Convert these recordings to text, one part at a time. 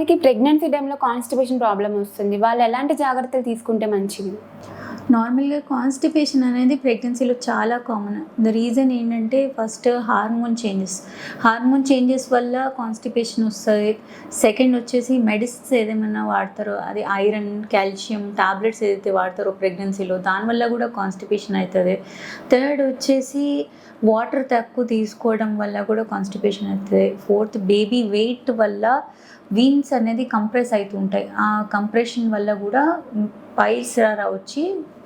కొంతమందికి ప్రెగ్నెన్సీ టైంలో constipation problem వస్తుంది. వాళ్ళు ఎలాంటి జాగ్రత్తలు తీసుకుంటే మంచిది? నార్మల్గా కాన్స్టిపేషన్ అనేది ప్రెగ్నెన్సీలో చాలా కామన్. ద రీజన్ ఏంటంటే ఫస్ట్ హార్మోన్ చేంజెస్ వల్ల కాన్స్టిపేషన్ వస్తుంది. సెకండ్ వచ్చేసి మెడిసిన్స్ ఏదేమన్నా వాడతారో, అది ఐరన్, కాల్షియం టాబ్లెట్స్ ఏదైతే వాడతారో ప్రెగ్నెన్సీలో దానివల్ల కూడా కాన్స్టిపేషన్ అవుతుంది. థర్డ్ వచ్చేసి వాటర్ తక్కువ తీసుకోవడం వల్ల కూడా కాన్స్టిపేషన్ అవుతుంది. ఫోర్త్ బేబీ వెయిట్ వల్ల వీన్స్ అనేది కంప్రెస్ అవుతుంటాయి. ఆ కంప్రెషన్ వల్ల కూడా పైల్స్ వచ్చి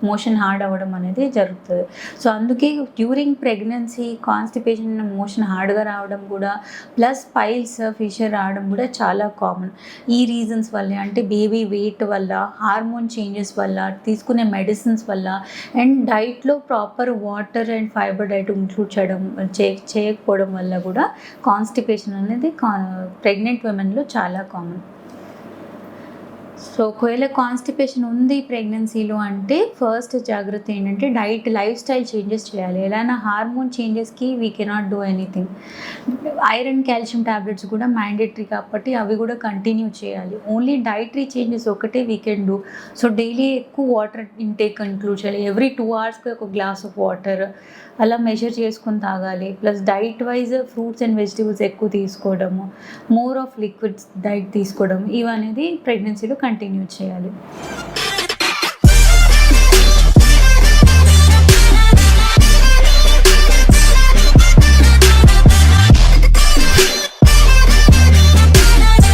మోషన్ హార్డ్ అవ్వడం అనేది జరుగుతుంది. సో అందుకే డ్యూరింగ్ ప్రెగ్నెన్సీ కాన్స్టిపేషన్, మోషన్ హార్డ్గా రావడం కూడా ప్లస్ పైల్స్ ఫిషర్ రావడం కూడా చాలా కామన్. ఈ రీజన్స్ వల్లే, అంటే బేబీ వెయిట్ వల్ల, హార్మోన్ చేంజెస్ వల్ల, తీసుకునే మెడిసిన్స్ వల్ల అండ్ డైట్లో proper water and fibre diet include చేయకపోవడం వల్ల కూడా కాన్స్టిపేషన్ అనేది ప్రెగ్నెంట్ విమెన్లో చాలా కామన్. సో ఒకవేళ కాన్స్టిపేషన్ ఉంది ప్రెగ్నెన్సీలో అంటే ఫస్ట్ జాగ్రత్త ఏంటంటే లైఫ్ స్టైల్ చేంజెస్ చేయాలి. ఎలానా హార్మోన్ చేంజెస్కి we cannot do anything. Iron, calcium tablets కూడా మ్యాండేటరీ కాబట్టి అవి కూడా కంటిన్యూ చేయాలి. ఓన్లీ డైటరీ చేంజెస్ ఒకటే we can do. So daily ఎక్కువ వాటర్ ఇంటేక్ ఇంక్లూడ్ చేయాలి. ఎవ్రీ 2 hours ఒక గ్లాస్ ఆఫ్ వాటర్ అలా మెజర్ చేసుకొని తాగాలి. Plus diet wise fruits and vegetables ఎక్కువ తీసుకోవడము, మోర్ ఆఫ్ లిక్విడ్స్ డైట్ తీసుకోవడం, ఇవనేది ప్రెగ్నెన్సీలో కంటిన్యూ చేయాలి.